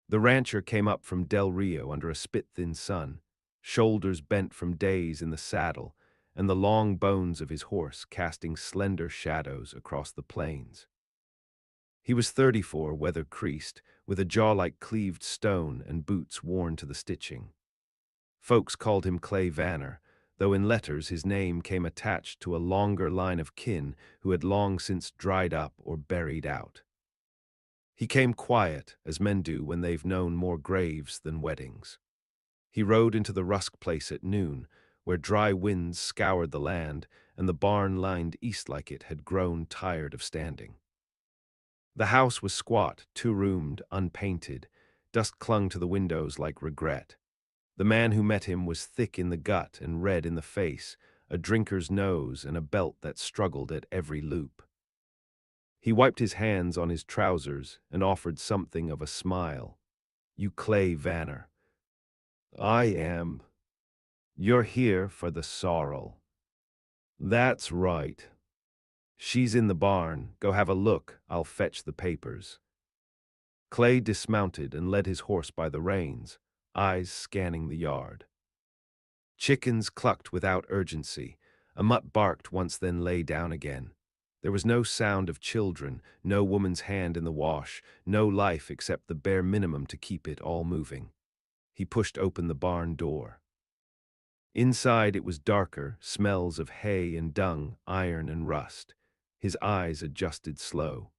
The rancher came up from Del Rio under a spit-thin sun, shoulders bent from days in the saddle, and the long bones of his horse casting slender shadows across the plains. He was 34, weather-creased, with a jaw like cleaved stone and boots worn to the stitching. Folks called him Clay Vanner, though in letters his name came attached to a longer line of kin who had long since dried up or buried out. He came quiet, as men do when they've known more graves than weddings. He rode into the Rusk place at noon, where dry winds scoured the land, and the barn lined east like it had grown tired of standing. The house was squat, two-roomed, unpainted. Dust clung to the windows like regret. The man who met him was thick in the gut and red in the face, a drinker's nose and a belt that struggled at every loop. He wiped his hands on his trousers and offered something of a smile. "You Clay Vanner." "I am." "You're here for the sorrel." "That's right." "She's in the barn. Go have a look. I'll fetch the papers." Clay dismounted and led his horse by the reins, eyes scanning the yard. Chickens clucked without urgency. A mutt barked once, then lay down again. There was no sound of children, no woman's hand in the wash, no life except the bare minimum to keep it all moving. He pushed open the barn door. Inside it was darker, smells of hay and dung, iron and rust. His eyes adjusted slow.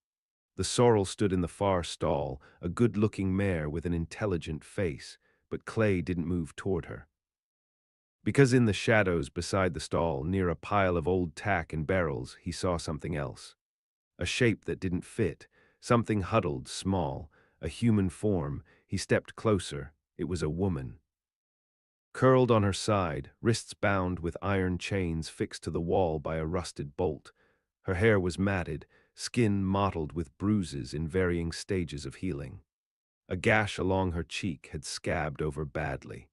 The sorrel stood in the far stall, a good-looking mare with an intelligent face, but Clay didn't move toward her. Because in the shadows beside the stall, near a pile of old tack and barrels, he saw something else. A shape that didn't fit, something huddled, small, a human form. He stepped closer. It was a woman. Curled on her side, wrists bound with iron chains fixed to the wall by a rusted bolt. Her hair was matted, skin mottled with bruises in varying stages of healing. A gash along her cheek had scabbed over badly.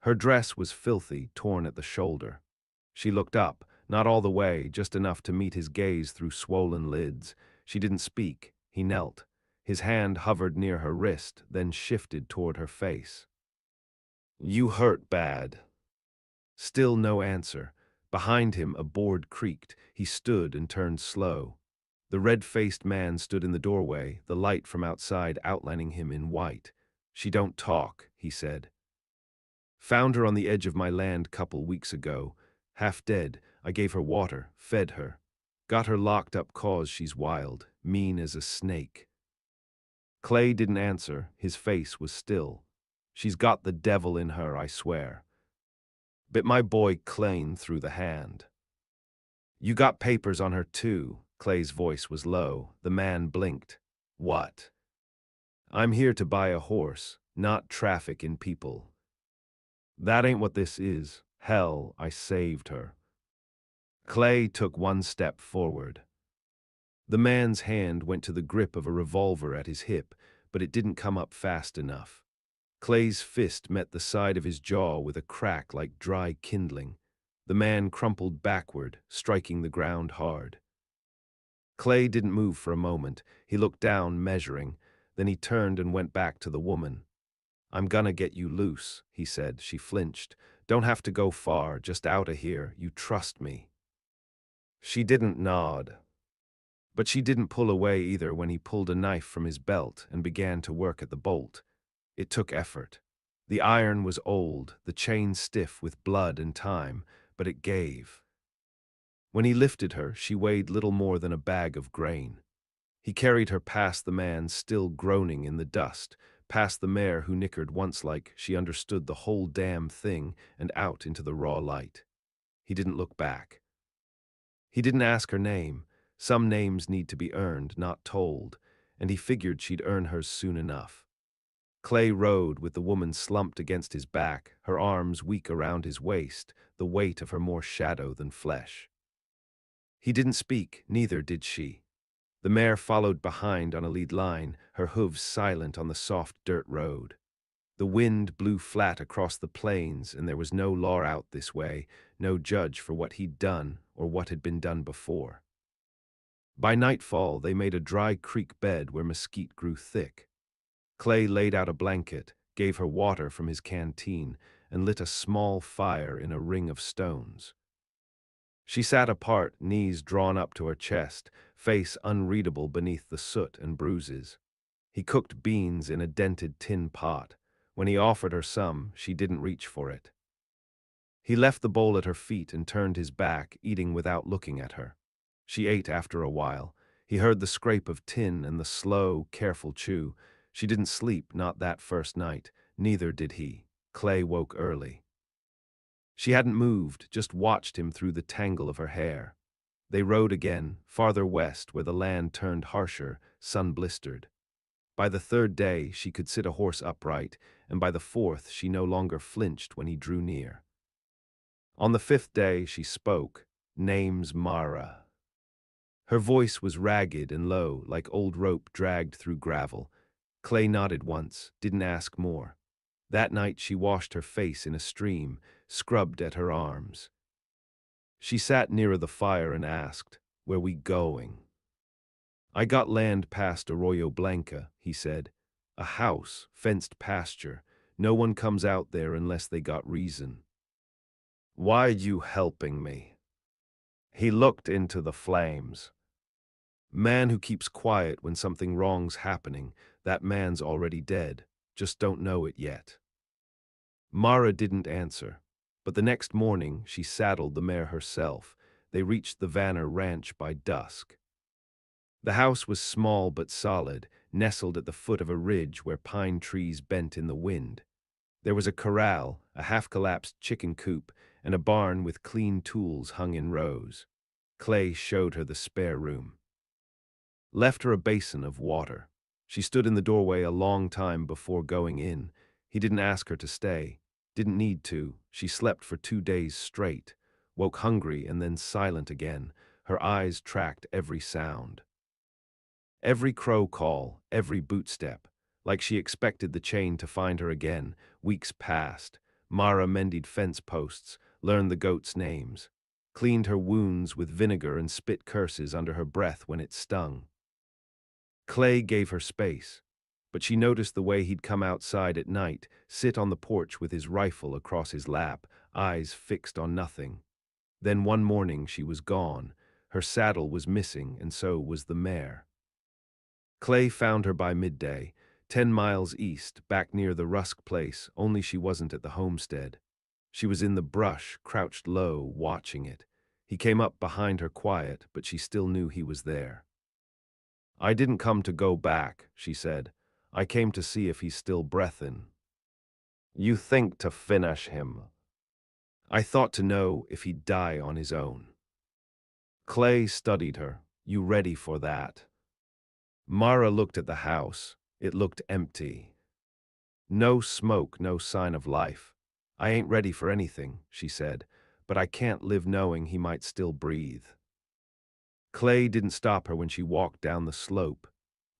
Her dress was filthy, torn at the shoulder. She looked up, not all the way, just enough to meet his gaze through swollen lids. She didn't speak. He knelt. His hand hovered near her wrist, then shifted toward her face. "You hurt bad." Still no answer. Behind him a board creaked. He stood and turned slow. The red-faced man stood in the doorway, the light from outside outlining him in white. "She don't talk," he said. "Found her on the edge of my land couple weeks ago. Half dead. I gave her water, fed her. Got her locked up 'cause she's wild, mean as a snake." Clay didn't answer. His face was still. "She's got the devil in her, I swear. Bit my boy clean through the hand." "You got papers on her too." Clay's voice was low. The man blinked. "What?" "I'm here to buy a horse, not traffic in people." "That ain't what this is. Hell, I saved her." Clay took one step forward. The man's hand went to the grip of a revolver at his hip, but it didn't come up fast enough. Clay's fist met the side of his jaw with a crack like dry kindling. The man crumpled backward, striking the ground hard. Clay didn't move for a moment. He looked down, measuring. Then he turned and went back to the woman. "I'm gonna get you loose," he said. She flinched. "Don't have to go far, just out of here. You trust me." She didn't nod. But she didn't pull away either when he pulled a knife from his belt and began to work at the bolt. It took effort. The iron was old, the chain stiff with blood and time, but it gave. When he lifted her, she weighed little more than a bag of grain. He carried her past the man still groaning in the dust, past the mare who nickered once like she understood the whole damn thing, and out into the raw light. He didn't look back. He didn't ask her name. Some names need to be earned, not told, and he figured she'd earn hers soon enough. Clay rode with the woman slumped against his back, her arms weak around his waist, the weight of her more shadow than flesh. He didn't speak, neither did she. The mare followed behind on a lead line, her hooves silent on the soft dirt road. The wind blew flat across the plains, and there was no law out this way, no judge for what he'd done or what had been done before. By nightfall, they made a dry creek bed where mesquite grew thick. Clay laid out a blanket, gave her water from his canteen, and lit a small fire in a ring of stones. She sat apart, knees drawn up to her chest, face unreadable beneath the soot and bruises. He cooked beans in a dented tin pot. When he offered her some, she didn't reach for it. He left the bowl at her feet and turned his back, eating without looking at her. She ate after a while. He heard the scrape of tin and the slow, careful chew. She didn't sleep, not that first night. Neither did he. Clay woke early. She hadn't moved, just watched him through the tangle of her hair. They rode again, farther west, where the land turned harsher, sun-blistered. By the third day, she could sit a horse upright, and by the fourth, she no longer flinched when he drew near. On the fifth day, she spoke. Name's Mara. Her voice was ragged and low, like old rope dragged through gravel. Clay nodded once, didn't ask more. That night she washed her face in a stream, scrubbed at her arms. She sat nearer the fire and asked, "Where we going?" "I got land past Arroyo Blanca," he said. "A house, fenced pasture. No one comes out there unless they got reason." "Why you helping me?" He looked into the flames. Man who keeps quiet when something wrong's happening, that man's already dead, just don't know it yet. Mara didn't answer, but the next morning she saddled the mare herself. They reached the Vanner ranch by dusk. The house was small but solid, nestled at the foot of a ridge where pine trees bent in the wind. There was a corral, a half-collapsed chicken coop, and a barn with clean tools hung in rows. Clay showed her the spare room. Left her a basin of water. She stood in the doorway a long time before going in. He didn't ask her to stay. Didn't need to. She slept for 2 days straight. Woke hungry and then silent again. Her eyes tracked every sound. Every crow call, every boot step. Like she expected the chain to find her again. Weeks passed. Mara mended fence posts, learned the goats' names. Cleaned her wounds with vinegar and spit curses under her breath when it stung. Clay gave her space, but she noticed the way he'd come outside at night, sit on the porch with his rifle across his lap, eyes fixed on nothing. Then one morning she was gone. Her saddle was missing, and so was the mare. Clay found her by midday, 10 miles east, back near the Rusk place, only she wasn't at the homestead. She was in the brush, crouched low, watching it. He came up behind her quiet, but she still knew he was there. "I didn't come to go back," she said. "I came to see if he's still breathin'." "You think to finish him?" "I thought to know if he'd die on his own." Clay studied her. "You ready for that?" Mara looked at the house. It looked empty. No smoke, no sign of life. "I ain't ready for anything," she said, "but I can't live knowing he might still breathe." Clay didn't stop her when she walked down the slope.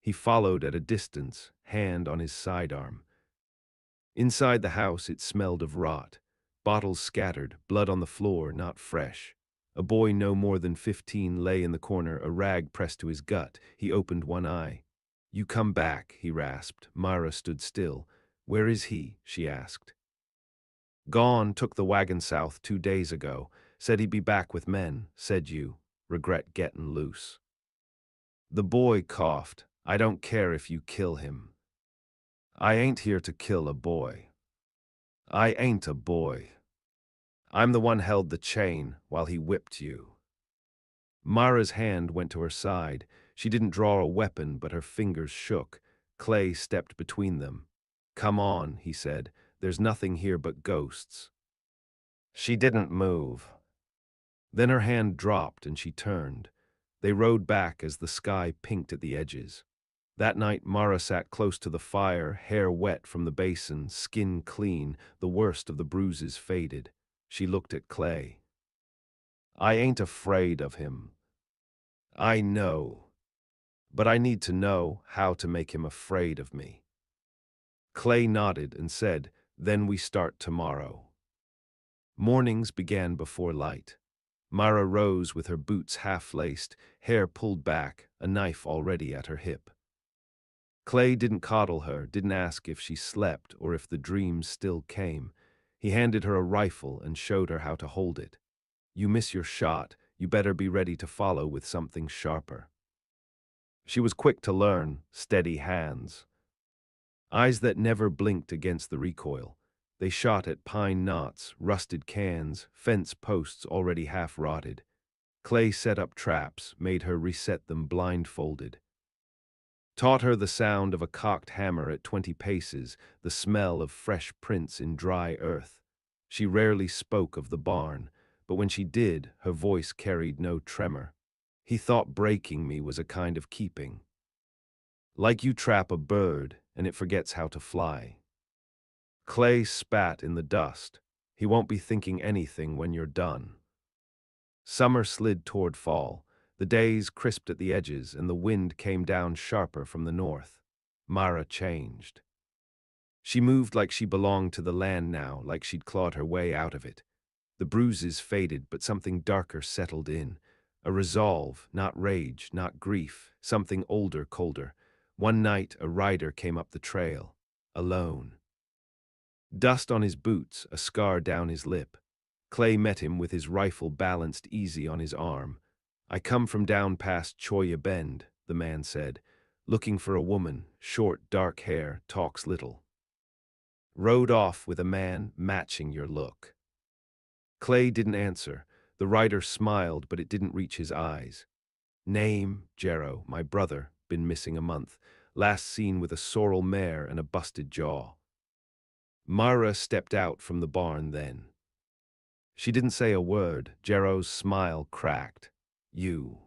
He followed at a distance, hand on his sidearm. Inside the house it smelled of rot. Bottles scattered, blood on the floor, not fresh. A boy no more than 15 lay in the corner, a rag pressed to his gut. He opened one eye. "You come back," he rasped. Myra stood still. "Where is he?" she asked. "Gone, took the wagon south 2 days ago. Said he'd be back with men. Said you regret getting loose." The boy coughed. "I don't care if you kill him. I ain't here to kill a boy. I ain't a boy. I'm the one held the chain while he whipped you." Mara's hand went to her side. She didn't draw a weapon, but her fingers shook. Clay stepped between them. "Come on," he said. "There's nothing here but ghosts." She didn't move. Then her hand dropped and she turned. They rode back as the sky pinked at the edges. That night Mara sat close to the fire, hair wet from the basin, skin clean, the worst of the bruises faded. She looked at Clay. "I ain't afraid of him. I know. But I need to know how to make him afraid of me." Clay nodded and said, "Then we start tomorrow." Mornings began before light. Mara rose with her boots half-laced, hair pulled back, a knife already at her hip. Clay didn't coddle her, didn't ask if she slept or if the dreams still came. He handed her a rifle and showed her how to hold it. You miss your shot, you better be ready to follow with something sharper. She was quick to learn, steady hands. Eyes that never blinked against the recoil. They shot at pine knots, rusted cans, fence posts already half rotted. Clay set up traps, made her reset them blindfolded. Taught her the sound of a cocked hammer at 20 paces, the smell of fresh prints in dry earth. She rarely spoke of the barn, but when she did, her voice carried no tremor. He thought breaking me was a kind of keeping. Like you trap a bird, and it forgets how to fly. Clay spat in the dust. He won't be thinking anything when you're done. Summer slid toward fall. The days crisped at the edges, and the wind came down sharper from the north. Mara changed. She moved like she belonged to the land now, like she'd clawed her way out of it. The bruises faded, but something darker settled in. A resolve, not rage, not grief, something older, colder. One night, a rider came up the trail, alone. Dust on his boots, a scar down his lip. Clay met him with his rifle balanced easy on his arm. I come from down past Choya Bend, the man said, looking for a woman, short, dark hair, talks little. Rode off with a man matching your look. Clay didn't answer. The rider smiled, but it didn't reach his eyes. Name, Jarrow, my brother, been missing a month. Last seen with a sorrel mare and a busted jaw. Mara stepped out from the barn then. She didn't say a word. Jarrow's smile cracked. You.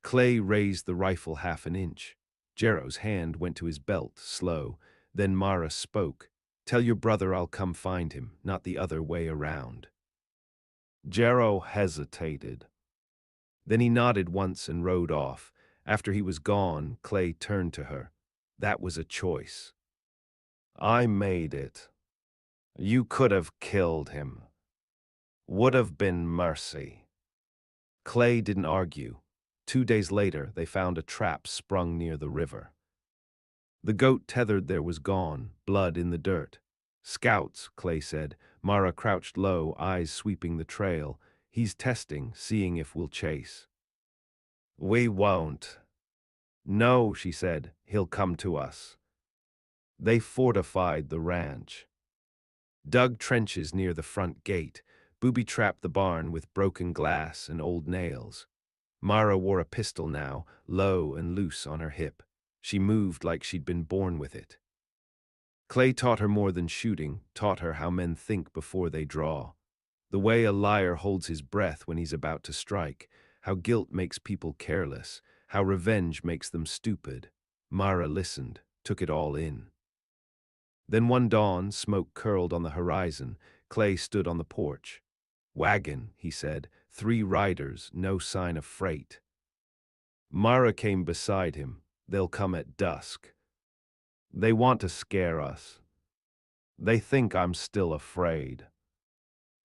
Clay raised the rifle half an inch. Jarrow's hand went to his belt, slow. Then Mara spoke. Tell your brother I'll come find him, not the other way around. Jarrow hesitated. Then he nodded once and rode off. After he was gone, Clay turned to her. That was a choice. I made it. You could have killed him. Would have been mercy. Clay didn't argue. 2 days later, they found a trap sprung near the river. The goat tethered there was gone, blood in the dirt. Scouts, Clay said. Mara crouched low, eyes sweeping the trail. He's testing, seeing if we'll chase. We won't. No, she said. He'll come to us. They fortified the ranch. Dug trenches near the front gate, booby-trapped the barn with broken glass and old nails. Mara wore a pistol now, low and loose on her hip. She moved like she'd been born with it. Clay taught her more than shooting, taught her how men think before they draw. The way a liar holds his breath when he's about to strike, how guilt makes people careless, how revenge makes them stupid. Mara listened, took it all in. Then one dawn, smoke curled on the horizon. Clay stood on the porch. Wagon, he said, 3 riders, no sign of freight. Mara came beside him. They'll come at dusk. They want to scare us. They think I'm still afraid.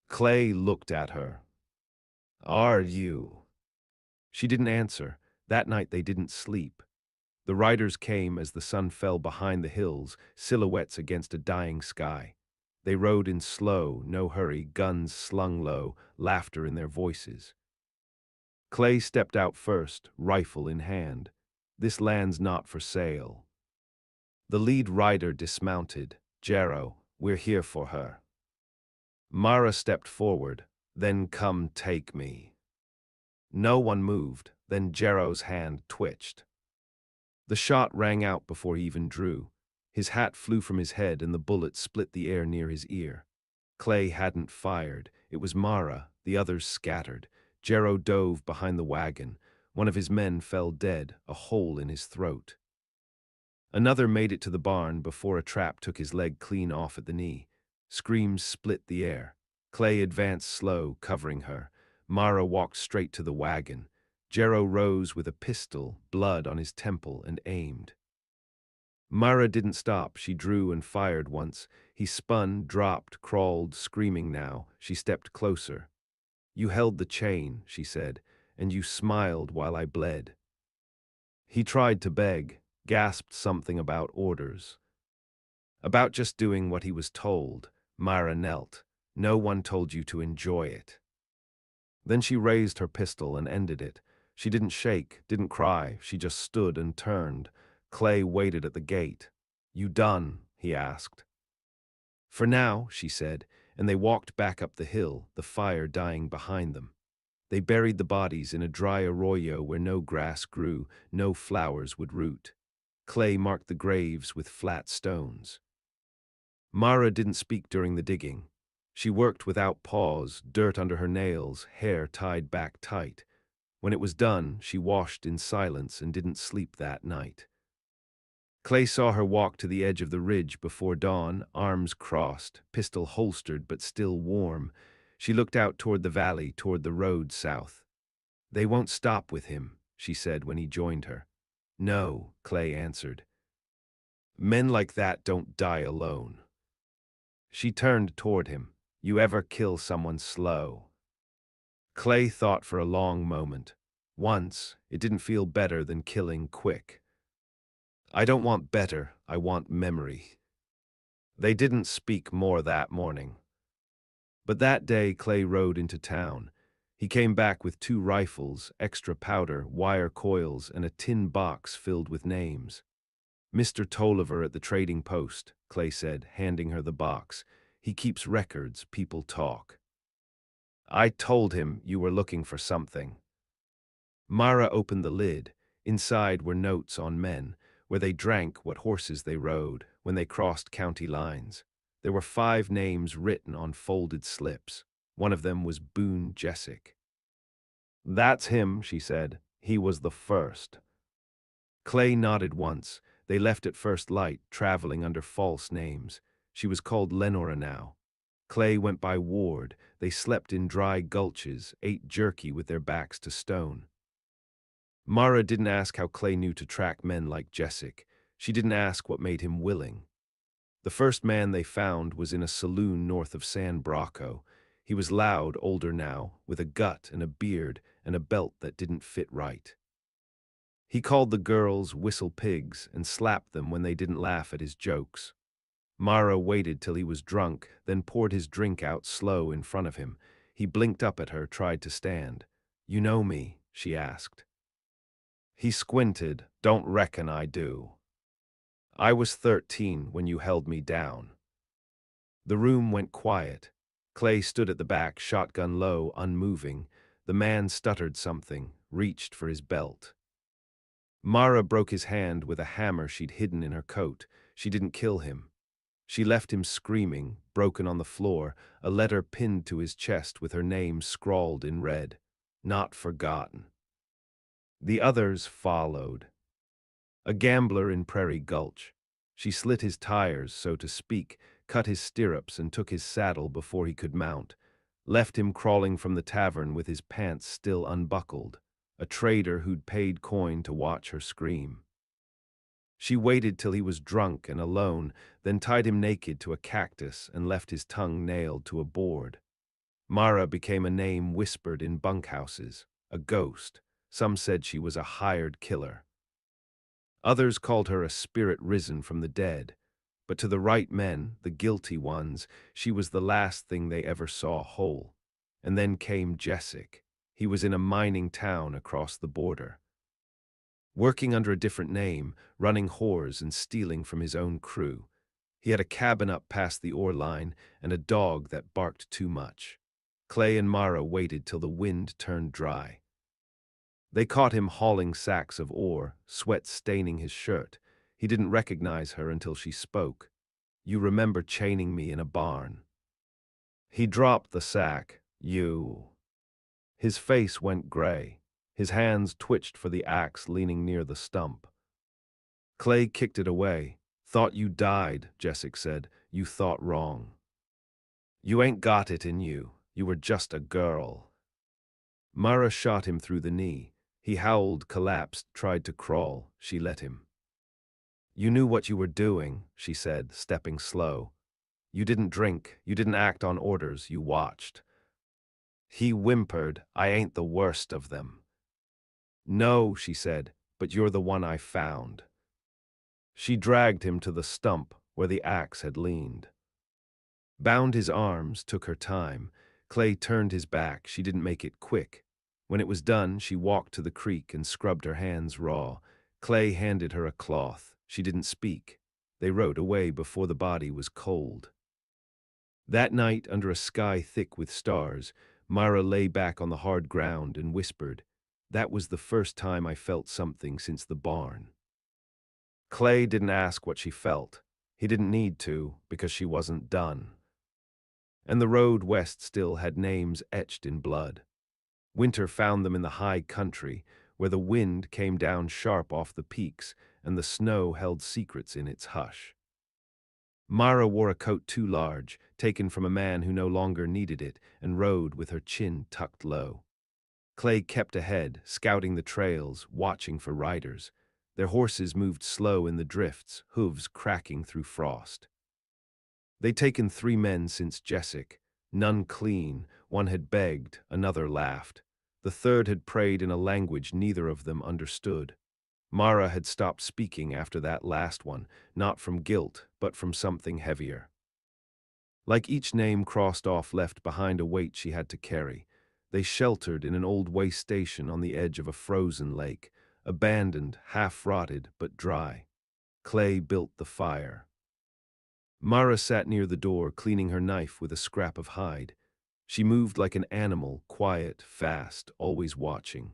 Clay looked at her. Are you? She didn't answer. That night they didn't sleep. The riders came as the sun fell behind the hills, silhouettes against a dying sky. They rode in slow, no hurry, guns slung low, laughter in their voices. Clay stepped out first, rifle in hand. This land's not for sale. The lead rider dismounted. Jarrow, we're here for her. Mara stepped forward. Then come take me. No one moved. Then Jarrow's hand twitched. The shot rang out before he even drew. His hat flew from his head and the bullet split the air near his ear. Clay hadn't fired. It was Mara. The others scattered. Jarrow dove behind the wagon. One of his men fell dead, a hole in his throat. Another made it to the barn before a trap took his leg clean off at the knee. Screams split the air. Clay advanced slow, covering her. Mara walked straight to the wagon. Jarrow rose with a pistol, blood on his temple, and aimed. Mara didn't stop. She drew and fired once. He spun, dropped, crawled, screaming now. She stepped closer. You held the chain, she said, and you smiled while I bled. He tried to beg. gasped something about orders. About just doing what he was told. Myra knelt. No one told you to enjoy it. Then she raised her pistol and ended it. She didn't shake, didn't cry, she just stood and turned. Clay waited at the gate. "You done?" he asked. "For now," she said, and they walked back up the hill, the fire dying behind them. They buried the bodies in a dry arroyo where no grass grew, no flowers would root. Clay marked the graves with flat stones. Mara didn't speak during the digging. She worked without pause, dirt under her nails, hair tied back tight. When it was done, she washed in silence and didn't sleep that night. Clay saw her walk to the edge of the ridge before dawn, arms crossed, pistol holstered but still warm. She looked out toward the valley, toward the road south. "They won't stop with him," she said when he joined her. "No," Clay answered. "Men like that don't die alone." She turned toward him. "You ever kill someone slow?" Clay thought for a long moment. Once, it didn't feel better than killing quick. "I don't want better, I want memory." They didn't speak more that morning. But that day Clay rode into town. He came back with 2 rifles, extra powder, wire coils, and a tin box filled with names. "Mr. Tolliver at the trading post," Clay said, handing her the box. "He keeps records, people talk." "I told him you were looking for something." Mara opened the lid. Inside were notes on men, where they drank, what horses they rode, when they crossed county lines. There were 5 names written on folded slips. One of them was Boone Jessic. "That's him," she said. "He was the first." Clay nodded once. They left at first light, traveling under false names. She was called Lenora now. Clay went by Ward. They slept in dry gulches, ate jerky with their backs to stone. Mara didn't ask how Clay knew to track men like Jessic. She didn't ask what made him willing. The first man they found was in a saloon north of San Bracco. He was loud, older now, with a gut and a beard and a belt that didn't fit right. He called the girls whistle pigs and slapped them when they didn't laugh at his jokes. Mara waited till he was drunk, then poured his drink out slow in front of him. He blinked up at her, tried to stand. "You know me?" she asked. He squinted. "Don't reckon I do. I was 13 when you held me down." The room went quiet. Clay stood at the back, shotgun low, unmoving. The man stuttered something, reached for his belt. Mara broke his hand with a hammer she'd hidden in her coat. She didn't kill him. She left him screaming, broken on the floor, a letter pinned to his chest with her name scrawled in red. Not forgotten. The others followed. A gambler in Prairie Gulch. She slit his tires, so to speak, cut his stirrups and took his saddle before he could mount, left him crawling from the tavern with his pants still unbuckled, a trader who'd paid coin to watch her scream. She waited till he was drunk and alone, then tied him naked to a cactus and left his tongue nailed to a board. Mara became a name whispered in bunkhouses, a ghost. Some said she was a hired killer. Others called her a spirit risen from the dead. But to the right men, the guilty ones, she was the last thing they ever saw whole. And then came Jessic. He was in a mining town across the border. Working under a different name, running whores and stealing from his own crew. He had a cabin up past the ore line and a dog that barked too much. Clay and Mara waited till the wind turned dry. They caught him hauling sacks of ore, sweat staining his shirt. He didn't recognize her until she spoke. "You remember chaining me in a barn." He dropped the sack. "You." His face went gray. His hands twitched for the axe leaning near the stump. Clay kicked it away. "Thought you died," Jessic said. "You thought wrong. You ain't got it in you. You were just a girl." Mara shot him through the knee. He howled, collapsed, tried to crawl. She let him. "You knew what you were doing," she said, stepping slow. "You didn't drink. You didn't act on orders. You watched." He whimpered, "I ain't the worst of them." "No," she said, "but you're the one I found." She dragged him to the stump where the axe had leaned. Bound his arms, took her time. Clay turned his back, she didn't make it quick. When it was done, she walked to the creek and scrubbed her hands raw. Clay handed her a cloth. She didn't speak. They rode away before the body was cold. That night, under a sky thick with stars, Mara lay back on the hard ground and whispered, "That was the first time I felt something since the barn." Clay didn't ask what she felt. He didn't need to, because she wasn't done. And the road west still had names etched in blood. Winter found them in the high country, where the wind came down sharp off the peaks and the snow held secrets in its hush. Mara wore a coat too large, taken from a man who no longer needed it, and rode with her chin tucked low. Clay kept ahead, scouting the trails, watching for riders. Their horses moved slow in the drifts, hooves cracking through frost. They'd taken 3 men since Jessic, none clean. One had begged, another laughed. The third had prayed in a language neither of them understood. Mara had stopped speaking after that last one, not from guilt, but from something heavier. Like each name crossed off left behind a weight she had to carry. They sheltered in an old way station on the edge of a frozen lake, abandoned, half-rotted, but dry. Clay built the fire. Mara sat near the door, cleaning her knife with a scrap of hide. She moved like an animal, quiet, fast, always watching.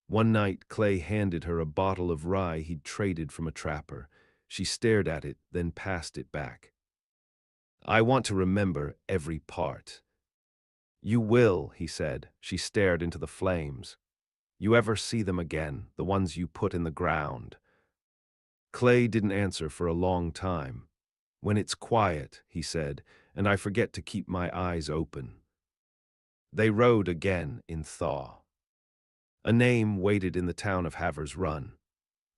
One night, Clay handed her a bottle of rye he'd traded from a trapper. She stared at it, then passed it back. "I want to remember every part." "You will," he said. She stared into the flames. "You ever see them again, the ones you put in the ground?" Clay didn't answer for a long time. "When it's quiet," he said, "and I forget to keep my eyes open." They rode again in thaw. A name waited in the town of Havers Run.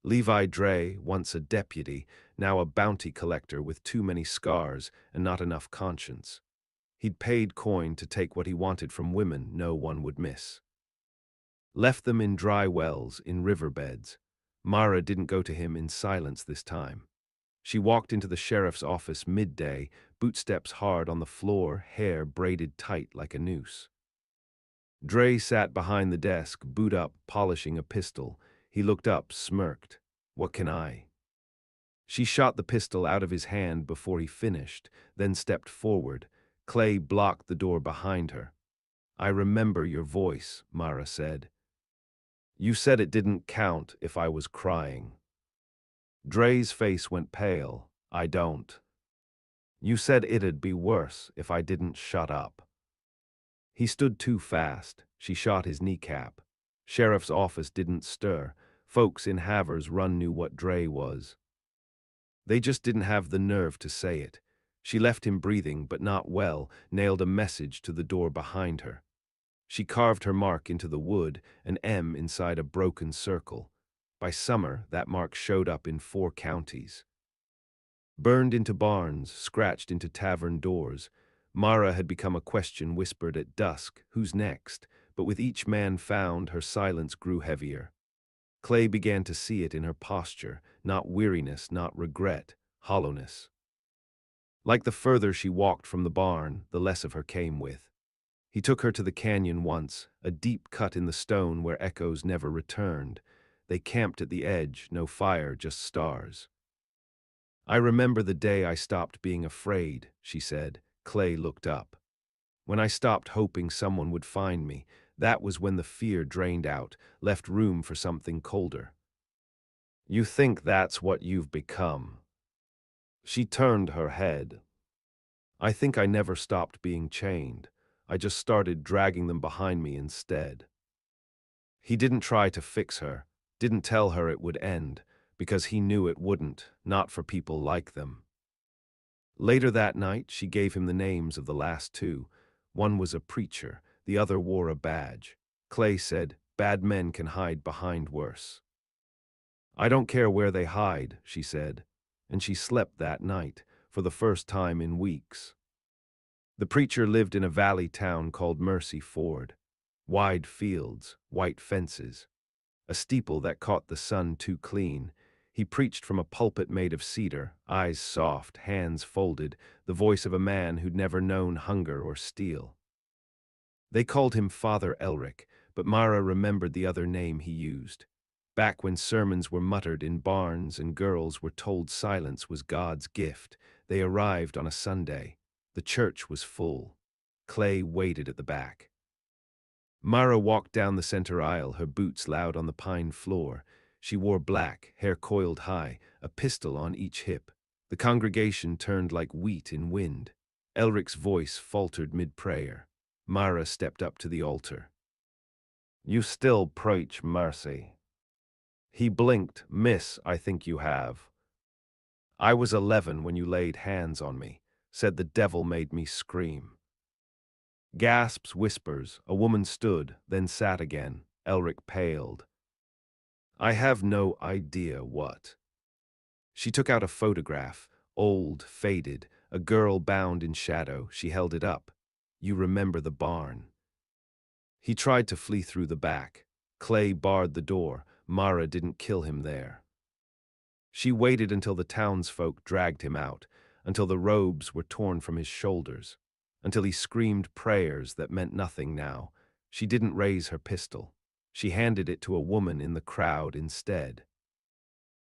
Levi Dre, once a deputy, now a bounty collector with too many scars and not enough conscience. He'd paid coin to take what he wanted from women no one would miss. Left them in dry wells, in riverbeds. Mara didn't go to him in silence this time. She walked into the sheriff's office midday, bootsteps hard on the floor, hair braided tight like a noose. Dre sat behind the desk, boot up, polishing a pistol. He looked up, smirked. "What can I?" She shot the pistol out of his hand before he finished, then stepped forward. Clay blocked the door behind her. "I remember your voice," Mara said. "You said it didn't count if I was crying." Dre's face went pale. "I don't. You said it'd be worse if I didn't shut up." He stood too fast. She shot his kneecap. Sheriff's office didn't stir. Folks in Havers Run knew what Dre was. They just didn't have the nerve to say it. She left him breathing, but not well, nailed a message to the door behind her. She carved her mark into the wood, an M inside a broken circle. By summer, that mark showed up in 4 counties. Burned into barns, scratched into tavern doors. Mara had become a question whispered at dusk, "Who's next?" But with each man found, her silence grew heavier. Clay began to see it in her posture, not weariness, not regret, hollowness. Like the further she walked from the barn, the less of her came with. He took her to the canyon once, a deep cut in the stone where echoes never returned. They camped at the edge, no fire, just stars. "I remember the day I stopped being afraid," she said. Clay looked up. "When I stopped hoping someone would find me, that was when the fear drained out, left room for something colder." "You think that's what you've become?" She turned her head. "I think I never stopped being chained. I just started dragging them behind me instead." He didn't try to fix her, didn't tell her it would end, because he knew it wouldn't, not for people like them. Later that night, she gave him the names of the last 2. One was a preacher, the other wore a badge. Clay said, "Bad men can hide behind worse." "I don't care where they hide," she said, and she slept that night, for the first time in weeks. The preacher lived in a valley town called Mercy Ford. Wide fields, white fences, a steeple that caught the sun too clean. He preached from a pulpit made of cedar, eyes soft, hands folded, the voice of a man who'd never known hunger or steel. They called him Father Elric, but Mara remembered the other name he used. Back when sermons were muttered in barns and girls were told silence was God's gift, they arrived on a Sunday. The church was full. Clay waited at the back. Mara walked down the center aisle, her boots loud on the pine floor. She wore black, hair coiled high, a pistol on each hip. The congregation turned like wheat in wind. Elric's voice faltered mid-prayer. Mara stepped up to the altar. "You still preach mercy." He blinked. "Miss, I think you have." "I was 11 when you laid hands on me," said the devil made me scream. Gasps, whispers, a woman stood, then sat again. Elric paled. "I have no idea what." She took out a photograph, old, faded, a girl bound in shadow. She held it up. "You remember the barn." He tried to flee through the back. Clay barred the door. Mara didn't kill him there. She waited until the townsfolk dragged him out, until the robes were torn from his shoulders, until he screamed prayers that meant nothing now. She didn't raise her pistol. She handed it to a woman in the crowd instead.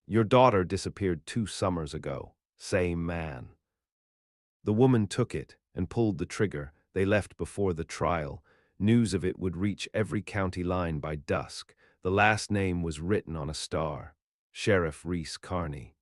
"Your daughter disappeared 2 summers ago. Same man." The woman took it and pulled the trigger. They left before the trial. News of it would reach every county line by dusk. The last name was written on a star. Sheriff Reese Carney.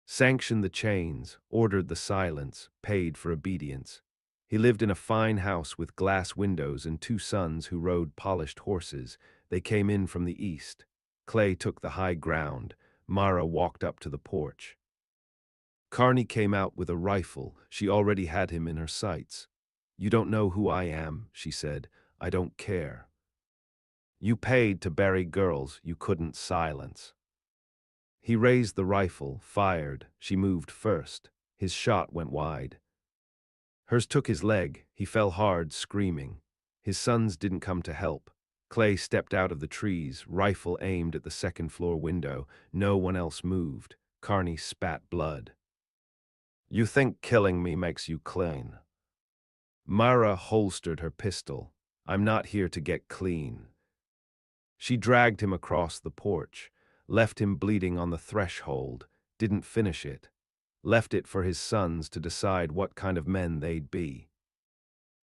Sanctioned the chains, ordered the silence, paid for obedience. He lived in a fine house with glass windows and 2 sons who rode polished horses. They came in from the east. Clay took the high ground. Mara walked up to the porch. Carney came out with a rifle. She already had him in her sights. "You don't know who I am," she said. "I don't care. You paid to bury girls you couldn't silence." He raised the rifle, fired. She moved first. His shot went wide. Hers took his leg. He fell hard, screaming. His sons didn't come to help. Clay stepped out of the trees, rifle aimed at the second-floor window. No one else moved. Carney spat blood. "You think killing me makes you clean?" Mara holstered her pistol. "I'm not here to get clean." She dragged him across the porch, left him bleeding on the threshold, didn't finish it, left it for his sons to decide what kind of men they'd be.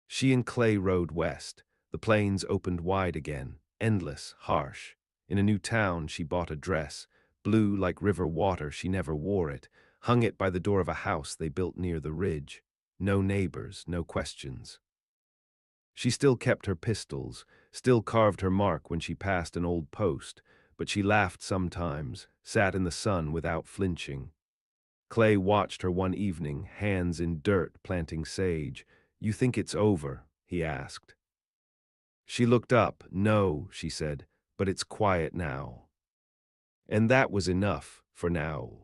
She and Clay rode west. The plains opened wide again, endless, harsh. In a new town, she bought a dress, blue like river water. She never wore it, hung it by the door of a house they built near the ridge. No neighbors, no questions. She still kept her pistols, still carved her mark when she passed an old post, but she laughed sometimes, sat in the sun without flinching. Clay watched her one evening, hands in dirt, planting sage. "You think it's over?" he asked. She looked up. "No," she said, "but it's quiet now." And that was enough, for now.